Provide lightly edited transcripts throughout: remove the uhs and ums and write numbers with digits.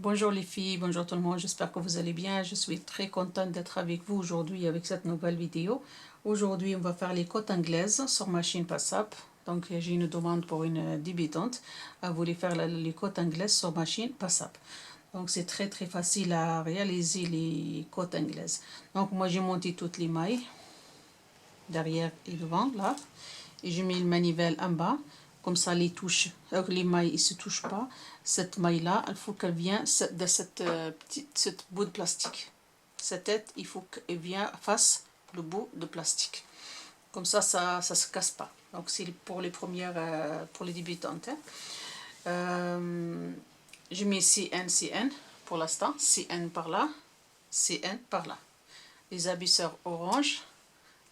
Bonjour les filles, bonjour tout le monde, j'espère que vous allez bien. Je suis très contente d'être avec vous aujourd'hui avec cette nouvelle vidéo. Aujourd'hui, on va faire les côtes anglaises sur machine PASAP. Donc, j'ai une demande pour une débutante. Elle voulait faire les côtes anglaises sur machine PASAP. Donc, c'est très facile à réaliser les côtes anglaises. Donc, moi, j'ai monté toutes les mailles, derrière et devant, là. Et j'ai mis le manivelle en bas. Comme ça, les touches, les mailles ne se touchent pas. Cette maille-là, il faut qu'elle vienne de cette bout de plastique. Cette tête, il faut qu'elle vienne face le bout de plastique. Comme ça se casse pas. Donc, c'est pour les premières, pour les débutantes. Je mets CN pour l'instant. CN par là, CN par là. Les abaisseurs orange,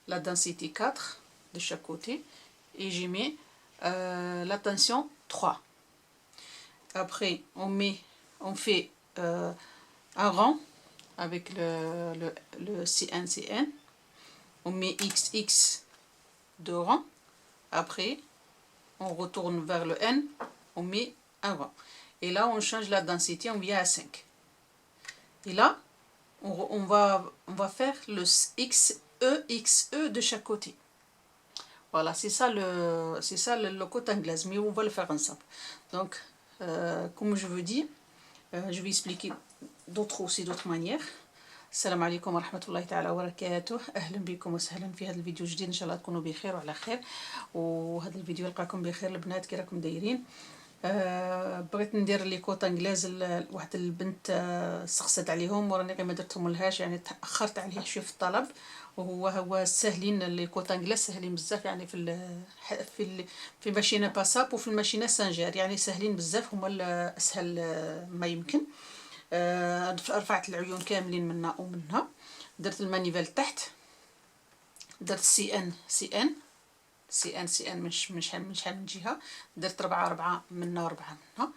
la densité 4 de chaque côté. Et j'ai mis la tension 3. Après, on fait un rang avec le CN. On met XX de rang. Après, on retourne vers le N. On met un rang. Et là, on change la densité. On vient à 5. Et là, on va faire le XE de chaque côté. Voilà, c'est ça le côte anglaise, mais on va le faire ensemble. Donc, comme je vous dis, je vais expliquer d'autres manières. السلام عليكم ورحمة الله تعالى وبركاته. أهلا بكم وسهلا في هذا الفيديو الجديد. إن شاء الله تكونوا بخير وعلى خير، وهذا الفيديو يلقاكم بخير. البنات كي راكم دايرين؟ بغيت ندير لي كوط انجلاز. واحد البنت سقست عليهم وراني غير ما درتهم لهاش، يعني تاخرت عليه شويه في الطلب. وهو ساهلين لي كوط انجلاز، ساهلين بزاف، يعني في ماشينه باساب وفي الماشينه سانجير، يعني ساهلين بزاف، هما اسهل ما يمكن. رفعت العيون كاملين منا ومنها، درت المانيفال تحت، درت سي ان من شحال من جهه، درت 4 منا و4 منها،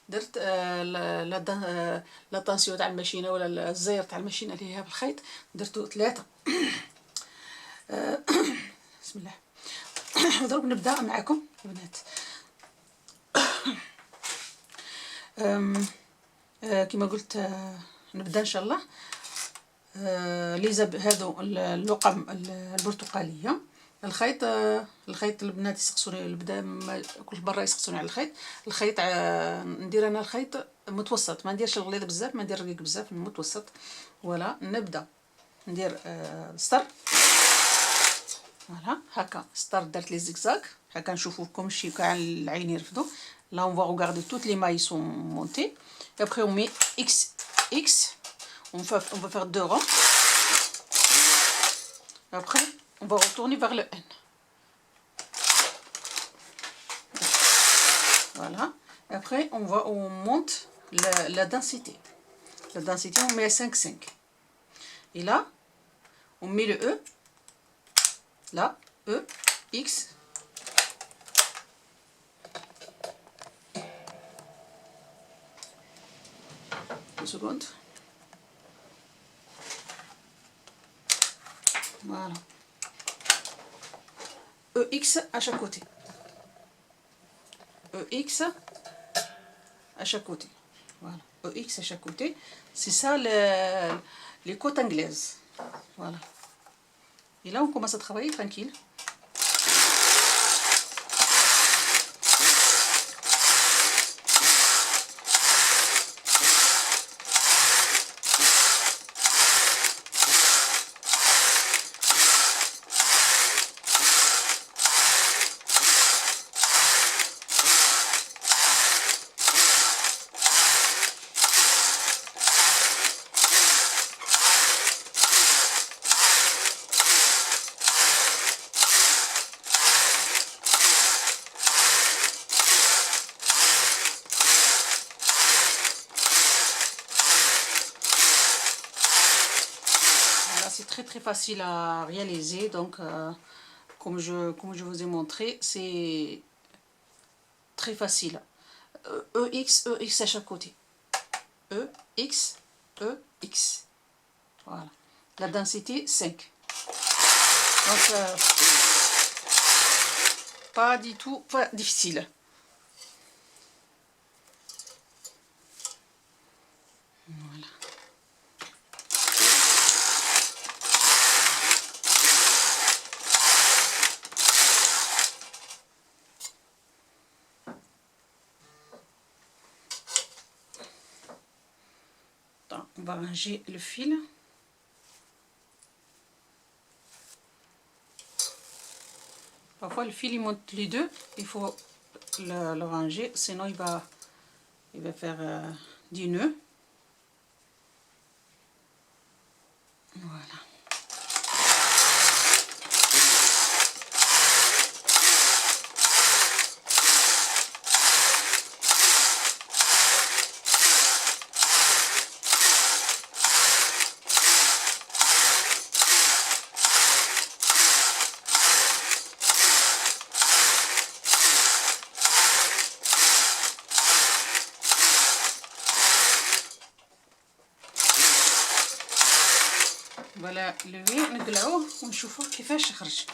درت لا طانسيو تاع الماشينه ولا الزير تاع الماشينه اللي هي بالخيط، درتو 3. بسم الله. دروك نبدا معكم البنات. كما قلت نبدا ان شاء الله. هذو اللقم البرتقاليه. الخيط البنات يسقسوني، البدا كل برا يسقسوني على الخيط. ندير انا الخيط متوسط، ما نديرش الغليظ بزاف، ما ندير رقيق بزاف، المتوسط. ولا نبدا ندير سطر. فوالا هكا سطر، درت لي زيكزاك هكا نشوفوكم شي كاع العين يرفدوا. Là on va regarder toutes les mailles sont montées. Et après on met XX. On va faire 2 rangs. Après on va retourner vers le N. Voilà. Et après on monte la densité. La densité on met à 5,5. Et là on met le E. Là, E, X. Une seconde. Voilà. EX à chaque côté. EX à chaque côté. Voilà. EX à chaque côté. C'est ça les côtes anglaises. Voilà. Et là, on commence à travailler tranquille. C'est très facile à réaliser. Donc comme je vous ai montré, c'est très facile. EX à chaque côté. EX. Voilà. La densité 5. Donc pas du tout, pas difficile. فوالا. On va ranger le fil. Parfois le fil il monte les deux, il faut le ranger, sinon il va faire des nœuds. Voilà. فوالا لوي نقلعوه ونشوفوه كيفاش يخرج.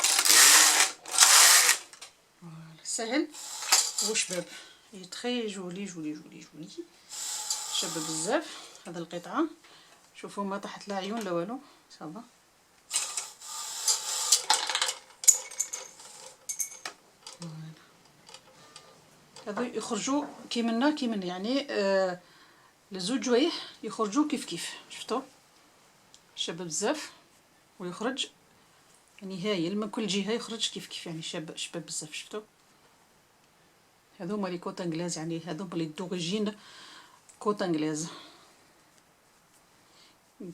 فوالا سهل وشباب، تري جولي جولي جولي جولي، شابه بزاف. هذا القطعه شوفوا ما طاحت لا عيون لا والو، صافا. هذو يخرجوا كيمنا يعني لزوج جوايح يخرجوا كيف شفتوا، شابه بزاف ويخرج يعني هايل من كل جهه، يخرج كيف يعني شابه بزاف. شفتوا هذوما لي كوت انجلاز، يعني هذوما لي دوغيجين كوت انجلاز.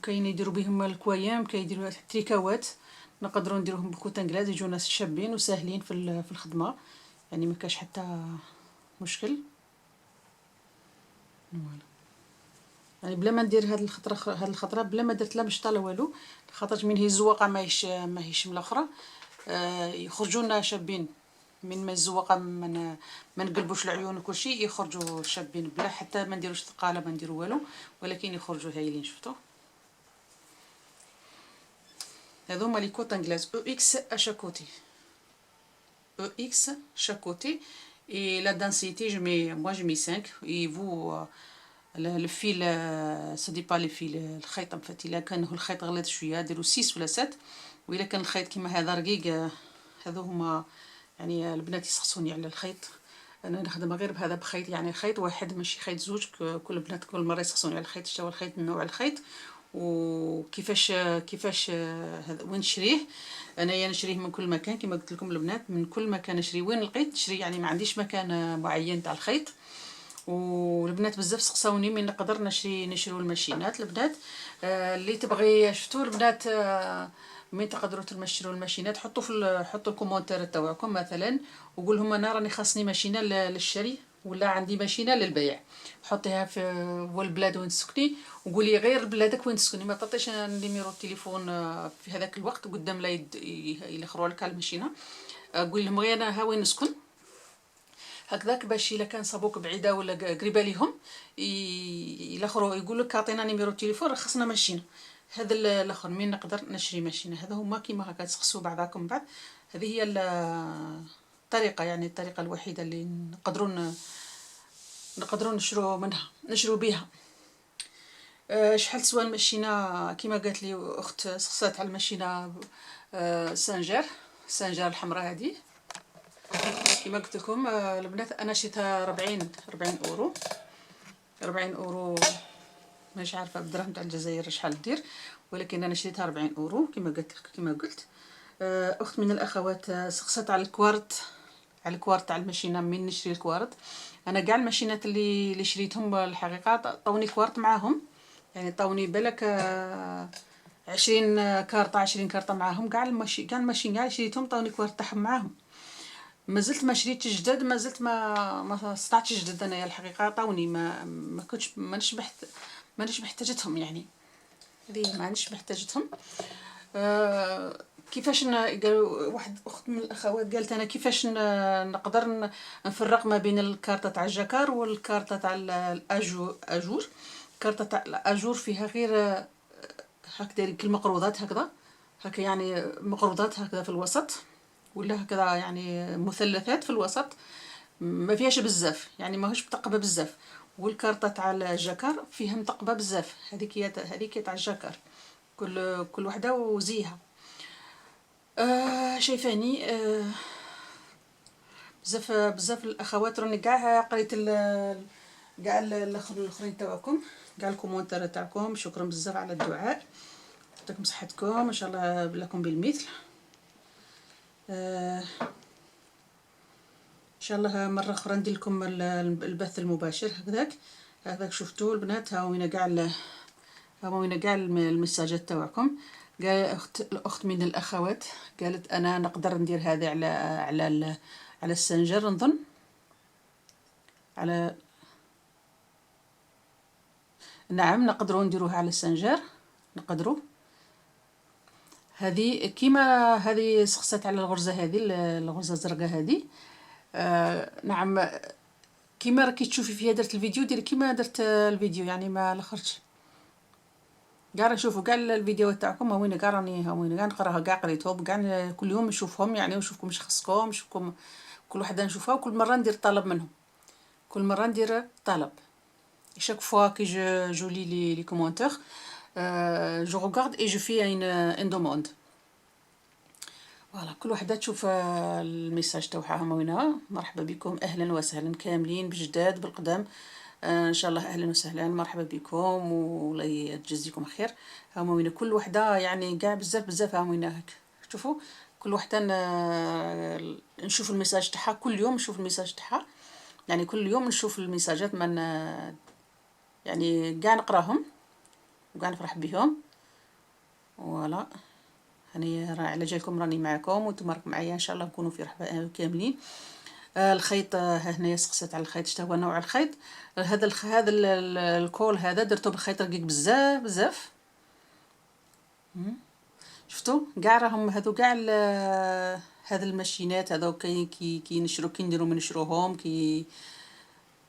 كاين يديروا بهم الكوايام، كيديروا التريكاوات، نقدروا نديروهم بالكوت انجلاز، يجونا شابين وساهلين في الخدمه، يعني ما كاش حتى مشكل. فوالا يعني بلا ما ندير هاد الخطره بلا ما درت لا مشطه لا والو، خاطر من هي الزواقه ماهيش من الاخرى، يخرجوا لنا شابين. من ما الزواقه ما نقلبوش العيون وكل شيء، يخرجوا شابين بلا حتى ما نديروش ثقاله ما نديروا والو، ولكن يخرجوا هايلين. شفتوا هذوما لي كوت انجلاز او اكس اشا كوتي، او اكس chaque côté, et la densité moi je mets 5 et vous le fil ça dépend le fil الخيط en fait الا كان الخيط غليظ شويه ديروا 6 ولا 7، والا كان الخيط كيما هذا رقيق هذو هما يعني البنات يسخصوني على الخيط، انا نخدم غير بهذا بخيط يعني خيط واحد ماشي خيط زوج، كل البنات كل مره يسخصوني على الخيط شتاو الخيط نوع الخيط وكيفاش هذا وين نشريه. انايا نشريه من كل مكان كما قلت لكم البنات، من كل مكان نشري وين لقيت نشري، يعني ما عنديش مكان معين تاع الخيط. والبنات بزاف سقساوني من نقدر نشرو الماشينات البنات اللي تبغي. شفتوا البنات من تقدروا تمشروا الماشينات، حطوا الكومونتير تاعكم مثلا وقول لهم انا راني خاصني ماشينه للشري ولا عندي ماشينه للبيع، حطيها في البلاد وين تسكني وقولي غير بلادك وين تسكني، ما تعطيش نيميرو التليفون في هذاك الوقت قدام لا يلخروا لك على الماشينه، قول لهم غير انا ها وين نسكن هكذاك، باش الا كان صابوك بعيده ولا قريبه ليهم الاخر يقول لك عطينا نيميرو التليفون خصنا ماشينه. هذا الاخر من نقدر نشري ماشينه، هذا هما كيما هكا تسقسوا بعضاكم بعض. هذه هي الطريقه، يعني الطريقه الوحيده اللي نقدروا نشرو بها. شحال تسوى الماشينه كيما قالت لي اخت سقسات على الماشينه سانجار الحمراء هذه كما قلت لكم البنات انا شريتها 40 اورو 40 اورو، مش عارفه بالدراهم تاع الجزائر شحال دير، ولكن انا شريتها 40 اورو كما قلت. اخت من الاخوات سقسات على الكوارت تاع الماشينه. من نشري الكوارت انا كاع الماشينات اللي شريتهم الحقيقه طوني كوارت معاهم، يعني طوني بالك 20 كارطه معاهم، كاع الماشين كاع شريتهم طوني كوارت تاعهم معاهم. مازلت ما شريتش جدد، مازلت ما صنعتش جدد انايا الحقيقه طوني ما كنتش مانيش محتاجتهم، يعني هذه مانيش محتاجتهم. كيفاش قالوا واحد اخت من الاخوات قالت انا كيفاش نقدر نفرق ما بين الكارطه تاع الجاكار والكارطه تاع الاجور. الكارطه تاع الاجور فيها غير هكذا المقروضات هكا يعني مقروضات هكذا في الوسط، ولا هكذا يعني مثلثات في الوسط، ما فيهاش بزاف، يعني ماهوش متقبه بزاف. والكارطه تاع الجكر فيها متقبه بزاف. هذيك تاع الجكر، كل وحده وزيها. شايفاني بزاف بزاف الاخوات راني كاع قريت كاع الاخرين تاعكم، كاع الكومونتير تاعكم. شكرا بزاف على الدعاء، يعطيكم صحتكم ان شاء الله لكم بالمثل. ان شاء الله مره اخرى ندير لكم البث المباشر هكذاك شفتوا البنات. ها وين كاع المساجات تاعكم. قال الاخت من الاخوات قالت انا نقدر ندير هذه على السنجر، نظن على نعم نقدروا نديروها على السنجر، نقدروا. هذه كيما هذه سخسات على الغرزه، هذه الغرزه الزرقاء هذه. نعم كيما راكي تشوفي فيها درت الفيديو، ديري كيما درت الفيديو، يعني ما لخرتش. كاع نشوفوا كاع الفيديوهات تاعكم، وين كاع راني وين كاع نقراها، كاع قريتهم كاع كل يوم نشوفهم، يعني نشوفكم اش خصكم، نشوفكم كل وحده نشوفها، وكل مره ندير طلب منهم، كل مره ندير طلب. chaque fois que je lis les commentaires, je regarde et je fais une demande. فوالا كل وحده تشوف الميساج تاعها وينها. مرحبا بكم، اهلا وسهلا كاملين بجداد بالقدام. ان شاء الله اهلا وسهلا، مرحبا بكم والله يجزيكم خير. هما وين كل وحده يعني كاع بزاف بزاف هما وين هاك شوفوا كل وحده نشوف الميساج تاعها، كل يوم نشوف الميساج تاعها، يعني كل يوم نشوف الميساجات من يعني كاع نقراهم وكاع نفرح بهم. فوالا هاني على جالكم راني معكم وانتم راكم معايا، ان شاء الله نكونوا في رحبه كاملين. الخيط هنايا سقسات على الخيط، شتا هو نوع الخيط. هذا الكول هذا درته بخيط رقيق بزاف بزاف. شفتوا كاع راهم هذو كاع هذا الماشينات هذو كي نشرو، كي نديرو منشروهم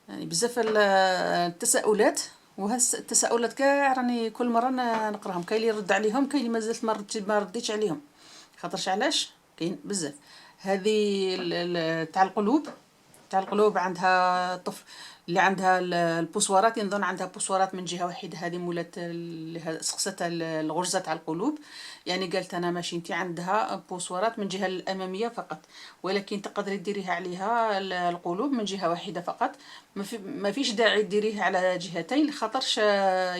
يعني بزاف التساؤلات. وهاد التساؤلات كاع راني كل مره نقراهم، كاين اللي يرد عليهم، كاين اللي مازلت ما رديتش عليهم، خاطرش علاش كاين بزاف. هذه تاع القلوب، تاع القلوب عندها طفل اللي عندها البوسوارات، نظن عندها بوسوارات من جهه واحده، هذه مولات سقسات الغرزه تاع القلوب. يعني قالت انا ماشي انت عندها بوسوارات من جهه الاماميه فقط، ولكن تقدري ديريها عليها القلوب من جهه واحده فقط، ما فيش داعي ديريه على جهتين، خاطرش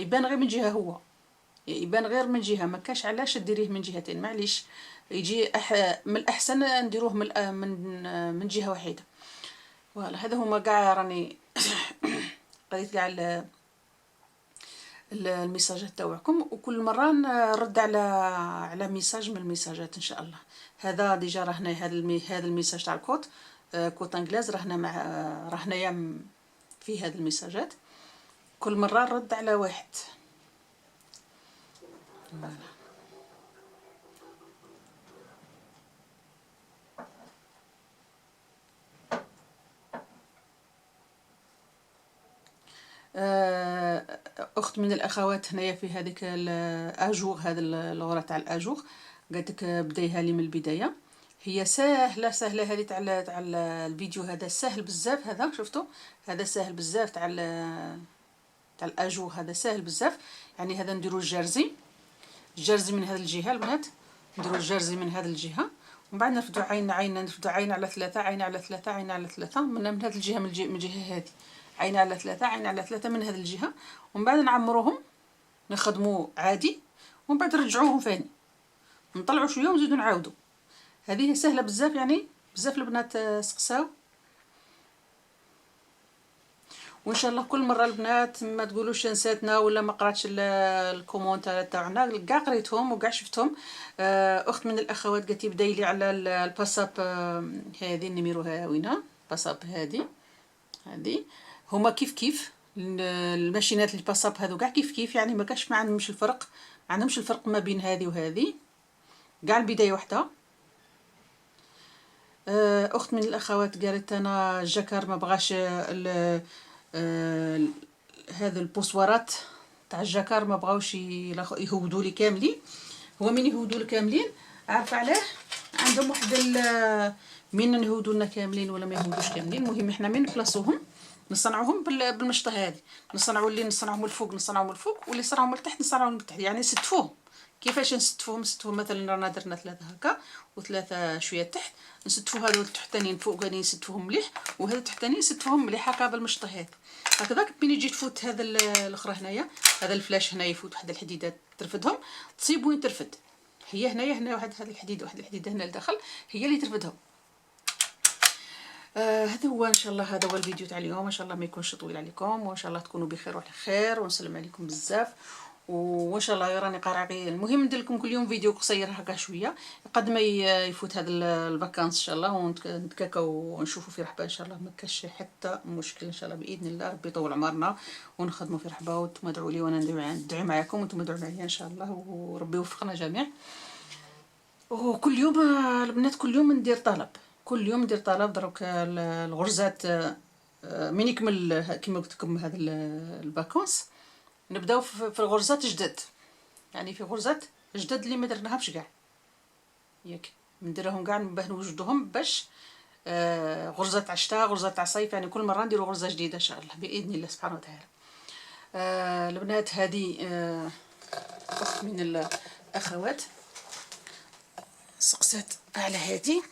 يبان غير من جهه، هو يبان غير من جهه، ما كاش علاش ديريه من جهتين، معليش يجي من الاحسن نديروه من جهه واحده. فوالا هذا هما كاع راني قريت كاع الميساجات تاعكم، وكل مره نرد على ميساج من الميساجات ان شاء الله. هذا ديجا راه هنا هذا الميساج تاع الكوت كوت انجلاز، راه هنايا في هذه الميساجات، كل مره نرد على واحد. اخت من الاخوات هنايا في هذيك الاجور، هذا الغرة تاع الاجور، قالت لك بدايها لي من البدايه. هي سهله هذه تاع الفيديو هذا سهل بزاف، هذا شفتوا هذا سهل بزاف تاع الاجور، هذا سهل بزاف. يعني هذا نديرو الجرزي من هذه الجهه البنات، نديرو الجرزي من هذه الجهه، ومن بعد نرفدو نرفدو عين على ثلاثه، عين على ثلاثه، عين على ثلاثه من هذه الجهه، من الجهه هذه، عين على ثلاثه، عين على ثلاثه من هذه الجهه، ومن بعد نعمروهم نخدموا عادي، ومن بعد نرجعوهم ثاني، نطلعوا شويه ونزيدو نعاودو. هذه سهله بزاف، يعني بزاف البنات سقساو. وان شاء الله كل مره البنات ما تقولوش نساتنا ولا ما قراتش الكومونتير تاعنا، كاع قريتهم وكاع شفتهم. اخت من الاخوات قالت بداي لي على الباساب، هذه النيميرو وينها باساب، هذه هما كيف الماشينات الباساب هذو كاع كيف، يعني ما كاش، ما عندهمش الفرق ما بين هذه وهذه، كاع البدايه وحده. اخت من الاخوات قالت انا الجكر ما بغاش هذا البوسوارات تاع الجكر ما بغاوش يهودوا لي كاملين. هو من يهودوا لي كاملين عارفه علاه؟ عندهم واحد من يهودوا لنا كاملين ولا ما يهودوش كاملين، المهم احنا من نبلاصوهم نصنعوهم بالمشطه هذه. نصنعوا اللي نصنعوهم الفوق نصنعوهم الفوق، واللي نصنعوهم التحت نصنعوهم التحت، يعني نستفوهم. كيفاش نستفوهم مثلا رانا درنا 3 هكا و3 شويه تحت، نستفو هذو التحتانيين فوق هذه نستفوهم مليح، وهذو التحتانيين نستفوهم مليح هكا بالمشطه هذه. هكذاك بين يجي تفوت هذا الاخر هنايا، هذا الفلاش هنا يفوت واحد الحديده ترفدهم، تصيب وين ترفد هي هنا واحد هذا الحديد واحد الحديده هنا لداخل هي اللي ترفدهم. هذا هو ان شاء الله، هذا هو الفيديو تاع اليوم. ان شاء الله ما يكونش طويل عليكم، وان شاء الله تكونوا بخير وعلى خير، ونسلم عليكم بزاف. وان شاء الله راني قارعه غير المهم ندير لكم كل يوم فيديو قصير هكا شويه قد ما يفوت هذا الفاكانس ان شاء الله، ونتكاكاو ونشوفوا في رحبه ان شاء الله. ما كاش حتى مشكل ان شاء الله باذن الله. ربي يطول عمرنا ونخدموا في رحبه، وانتم ادعوا لي وانا ندعي معكم، وانتم ادعوا معايا ان شاء الله، وربي يوفقنا جميعا. وكل يوم البنات كل يوم ندير طلب، كل يوم ندير طلب. دروك الغرزات من يكمل كما قلت لكم هذا الفاكونس نبداو في الغرزات جدد، يعني في غرزات جدد اللي ما درناهمش كاع، ياك نديرهم كاع باه نوجدوهم باش غرزه تاع الشتاء غرزه تاع الصيف، يعني كل مره نديروا غرزه جديده ان شاء الله باذن الله سبحانه وتعالى. البنات هذه اخت من الاخوات سقسات على هذه،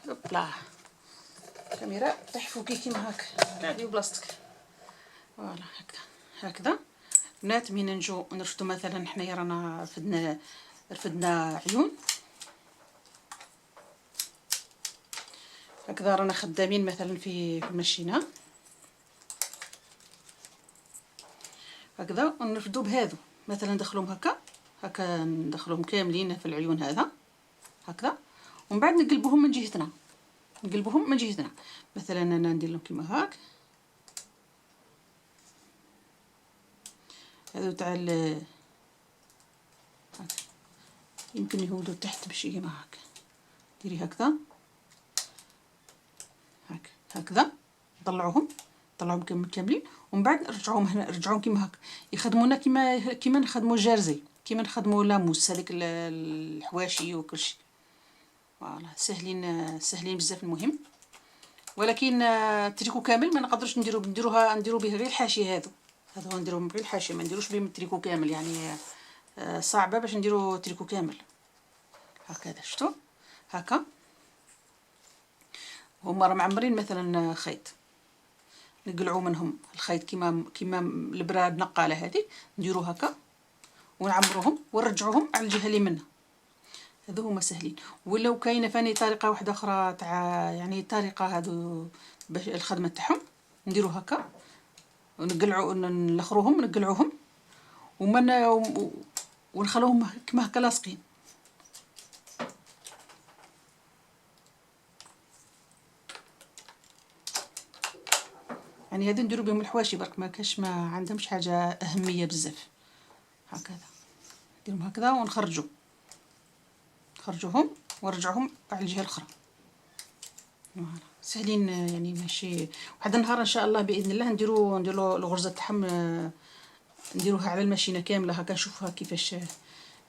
هوبلا الكاميرا طيح فوقي كيما هكا عادي بلاصتك، فوالا هكذا. بنات من نجو نرفدو مثلا حنايا رانا رفدنا عيون هكذا، رانا خدامين مثلا في الماشينه هكذا، ونرفدو بهذو مثلا ندخلوهم هكا ندخلوهم كاملين في العيون هذا هكذا، ومن بعد نقلبوهم من جهتنا، نقلبوهم من جهتنا. مثلا انا ندير لهم كيما هاك، هذو تاع يمكن يهودوا تحت باش كيما هاك، ديري هكذا هكذا، طلعوهم كاملين، ومن بعد نرجعوهم هنا، رجعوهم كيما هاك، يخدمونا كيما نخدموا جرزي، كيما نخدموا لاموس هذيك الحواشي وكلشي. فوالا سهلين بزاف المهم. ولكن التريكو كامل ما نقدرش نديرو به غير الحاشيه هذو نديروهم غير الحاشيه، ما نديروش بهم التريكو كامل، يعني صعبه باش نديرو تريكو كامل هكذا. شفتوا هكا هما راه معمرين مثلا خيط، نقلعوا منهم الخيط كيما البرا النقاله هذه، نديرو هكا ونعمروهم ونرجعوهم على الجهه اللي منها. هذو هما سهلين. ولو كاينه فاني طريقه واحده اخرى تاع يعني طريقه هذو باش الخدمه تاعهم، نديرو هكا ونقلعوا نقلعوهم ونخلوهم كما هكا لاصقين. يعني هذا نديرو بهم الحواشي برك، ما كاش ما عندهمش حاجه اهميه بزاف. هكذا نديرهم هكذا ونخرجوهم ونرجعوهم على الجهه الاخرى. سهلين يعني ماشي. واحد النهار ان شاء الله باذن الله نديرو الغرزه تاعهم، نديروها على الماشينه كامله هكا نشوفوها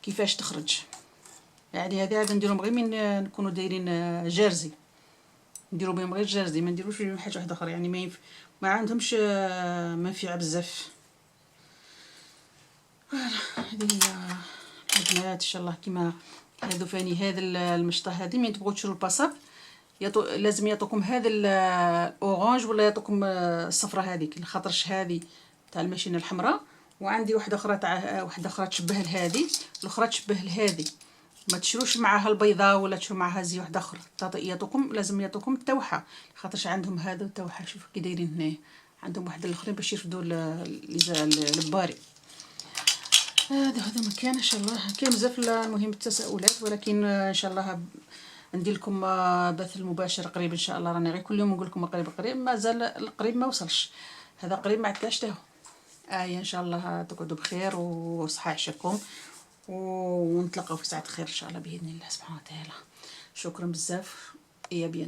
كيفاش تخرج. يعني هذه نديروهم غير من نكونوا دايرين جرزي، نديرو بهم غير جرزي، ما نديروش بهم حاجه واحده اخرى، يعني ما عندهمش منفعه بزاف. هذه هي البنات ان شاء الله. كيما هذو فاني هذا المشطه هذه من تبغوا تشرو الباصاب لازم يعطوكم هذا الاورانج ولا يعطوكم الصفراء هذيك، لخاطرش هذه تاع الماشينه الحمراء، وعندي واحده اخرى تشبه لهذه، الاخرى تشبه لهذه. ما تشروش معها البيضاء ولا تشرو معها زي واحده اخرى، لازم يعطوكم التوحه، خاطرش عندهم هذا التوحه. شوفوا كي دايرين هنايا، عندهم واحد الاخرين باش يرفدوا الباري. هذا مكان ان شاء الله. كاين بزاف المهم التساؤلات، ولكن ان شاء الله ندير لكم بث المباشر قريب ان شاء الله. راني غير كل يوم نقول لكم قريب، مازال القريب ما وصلش، هذا قريب ما عدكاش تاهو. ان شاء الله تقعدوا بخير وصحه عشاكم، ونتلاقاو في ساعه خير ان شاء الله باذن الله سبحانه وتعالى. شكرا بزاف. يا بيان.